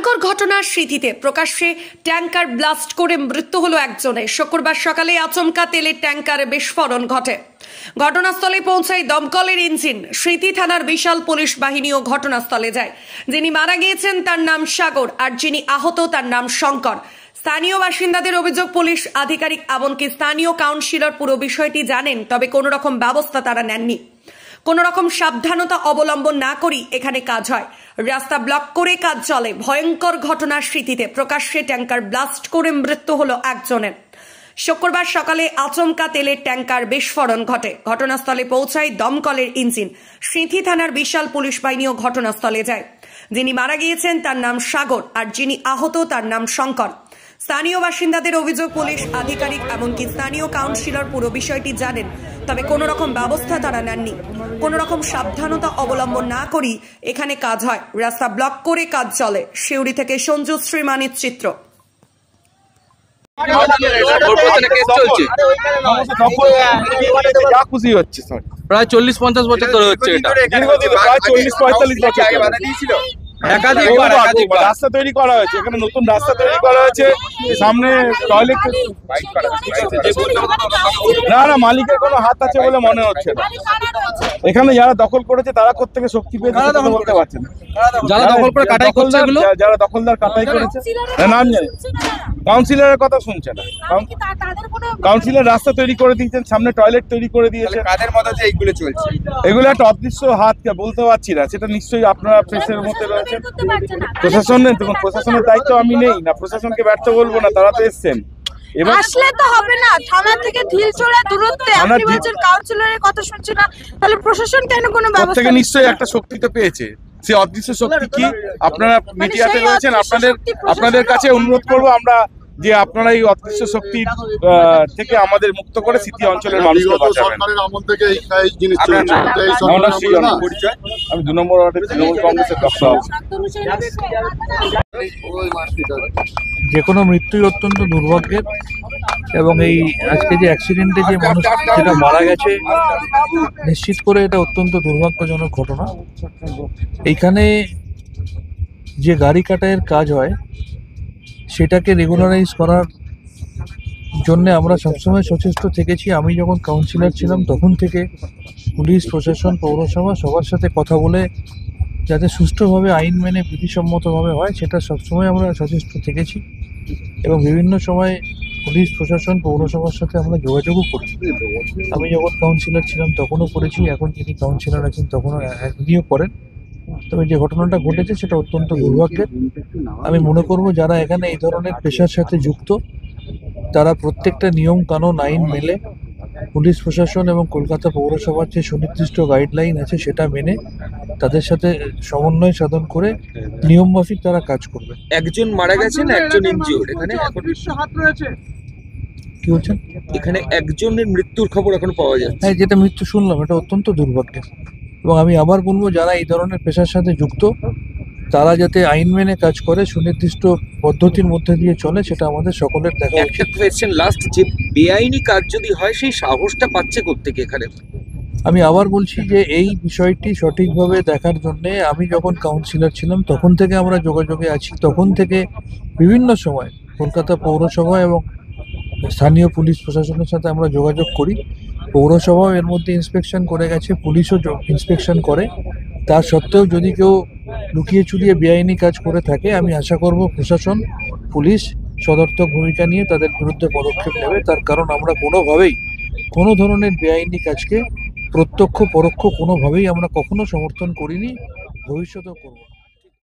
ভয়ঙ্কর ঘটনার স্মৃতিতে প্রকাশ্যে ট্যাঙ্কার ব্লাস্ট করে মৃত্যু হলো একজনের। শুক্রবার সকালে আচমকা তেলের ট্যাঙ্কারে বিস্ফোরণ ঘটে। ঘটনাস্থলে পৌঁছায় দমকলের ইঞ্জিন। স্মৃতি থানার বিশাল পুলিশ বাহিনীও ঘটনাস্থলে যায়। যিনি মারা গিয়েছেন তার নাম সাগর, আর যিনি আহত তার নাম শঙ্কর। স্থানীয় বাসিন্দাদের অভিযোগ, পুলিশ আধিকারিক এমনকি স্থানীয় কাউন্সিলর পুরো বিষয়টি জানেন, তবে কোনো রকম ব্যবস্থা তারা নেননি। কোন রকম সাবধানতা অবলম্বন না করি এখানে কাজ হয়। রাস্তা ব্লক করে কাজ চলে। ভয়ঙ্কর ঘটনার স্মৃতিতে প্রকাশ্যে ট্যাঙ্কার ব্লাস্ট করে মৃত্যু হলো একজনের। শুক্রবার সকালে আচমকা তেলের ট্যাঙ্কার বিস্ফোরণ ঘটে। ঘটনাস্থলে পৌঁছায় দমকলের ইঞ্জিন। স্মৃতি থানার বিশাল পুলিশ বাহিনীও ঘটনাস্থলে যায়। যিনি মারা গিয়েছেন তার নাম সাগর, আর যিনি আহত তার নাম শঙ্কর। স্থানীয় বাসিন্দাদের অভিযোগ, পুলিশ আধিকারিক এমনকি স্থানীয় কাউন্সিলর পুরো বিষয়টি জানেন, তবে কোনো রকম ব্যবস্থা তারা নেননি। কোনো রকম সাবধানতা অবলম্বন না করি এখানে কাজ হয়। রাস্তা ব্লক করে কাজ চলে। সিউড়ি থেকে সঞ্জু শ্রীমানির চিত্র। প্রায় 40-50 বছর ধরে হচ্ছে এটা। রাস্তা তৈরি করা হয়েছে, এখানে নতুন রাস্তা তৈরি করা হয়েছে, সামনে টয়লেট। না মালিকের কোনো হাত আছে বলে মনে হচ্ছে না। এখানে যারা দখল করেছে তারা কোত্থেকে শক্তি পেয়েছে বলতে পারছে না। যারা দখল করে কাটাই করছে, যারা দখলদার কাটাই করেছে নাম জানে। কাউন্সিলরের কথা শুনছে না। কাউন্সিলর রাস্তা তৈরি করে দিয়েছেন, সামনে টয়লেট তৈরি করে দিয়েছে। কাদের মধ্যে এইগুলো চলছে? এগুলো একটা অদৃশ্য হাত, বলতে পারছি না। সেটা নিশ্চয়ই আপনারা প্রেসের মধ্যে রয়েছে। প্রশাসনের প্রশাসনের দায়িত্ব আমি নেই না, প্রশাসনকে ব্যর্থ বলবো না, তারা তো এসছেন। এবার আসলে তো হবে না। থানা থেকে ঢিলছোড়া দূরত্বে আপনি বলছেন কাউন্সিলরের কথা শুনছেন না, তাহলে প্রশাসন কেন কোনো ব্যবস্থা? থেকে নিশ্চয়ই একটা শক্তি তো পেয়েছে। সেই অদৃশ্য শক্তি কি? আপনারা মিডিয়াতে রয়েছেন, আপনাদের কাছে অনুরোধ করবো আমরা যে আপনারা এই অদৃশ্য শক্তির থেকে আমাদের মুক্ত করে স্মৃতি অঞ্চলের মানুষকে বাঁচাবেন। আমি 2 নম্বর ওয়ার্ডের তৃণমূল কংগ্রেসের দপ্তর। যে কোনো মৃত্যুই অত্যন্ত দুর্ভাগ্যের, এবং এই আজকে যে অ্যাক্সিডেন্টে যে মানুষ যেটা মারা গেছে, নিশ্চিত করে এটা অত্যন্ত দুর্ভাগ্যজনক ঘটনা। এইখানে যে গাড়ি কাটাইয়ের কাজ হয় সেটাকে রেগুলারাইজ করার জন্য আমরা সবসময় সচেষ্ট থেকেছি। আমি যখন কাউন্সিলর ছিলাম তখন থেকে পুলিশ প্রশাসন পৌরসভা সবার সাথে কথা বলে যাতে সুষ্ঠুভাবে আইন মেনে বিধিসম্মতভাবে হয় সেটা সবসময় আমরা সচেষ্ট থেকেছি, এবং বিভিন্ন সময় পুলিশ প্রশাসন পৌরসভার সাথে আমরা যোগাযোগও করি। আমি যখন কাউন্সিলর ছিলাম তখনও করেছি, এখন যিনি কাউন্সিলর আছেন তখনও উনিও করেন। তবে যে ঘটনাটা ঘটেছে সেটা অত্যন্ত দুর্ভাগ্যের। আমি মনে করব যারা এখানে এই ধরনের পেশার সাথে যুক্ত তারা প্রত্যেকটা নিয়ম কানুন আইন মেনে, পুলিশ প্রশাসন এবং কলকাতা পৌরসভার যে সুনির্দিষ্ট গাইডলাইন আছে সেটা মেনে তাদের সাথে সমন্বয় সাধন করে নিয়মমাফিক তারা কাজ করবে। একজন মারা গেছেন, একজন ইনজিওর্ড। এখানে কি বলছেন? এখানে একজনের মৃত্যুর খবর এখনো পাওয়া যায়। হ্যাঁ, যেটা মৃত্যু শুনলাম এটা অত্যন্ত দুর্ভাগ্যের, এবং আমি আবার বলবো যারা এই ধরনের পেশার সাথে যুক্ত তারা যাতে আইন মেনে কাজ করে, সুনির্দিষ্ট পদ্ধতির মধ্যে দিয়ে চলে, সেটা আমাদের সকলের দেখা উচিত। লাস্ট যে বেআইনি কাজ যদি হয় সেই সাহসটা পাচ্ছে কোত্থেকে এখানে? আমি আবার বলছি যে এই বিষয়টি সঠিকভাবে দেখার জন্য আমি যখন কাউন্সিলর ছিলাম তখন থেকে আমরা যোগাযোগে আছি। তখন থেকে বিভিন্ন সময় কলকাতা পৌরসভা এবং স্থানীয় পুলিশ প্রশাসনের সাথে আমরা যোগাযোগ করি। পৌরসভাও এর মধ্যে ইন্সপেকশন করে গেছে, পুলিশও ইন্সপেকশন করে। তার সত্ত্বেও যদি কেউ লুকিয়ে চুরিয়ে বেআইনি কাজ করে থাকে, আমি আশা করব প্রশাসন পুলিশ সদর্থক ভূমিকা নিয়ে তাদের বিরুদ্ধে পদক্ষেপ নেবে। তার কারণ আমরা কোনোভাবেই কোনো ধরনের বেআইনি কাজকে প্রত্যক্ষ পরোক্ষ কোনোভাবেই আমরা কখনো সমর্থন করিনি, ভবিষ্যতেও করব না।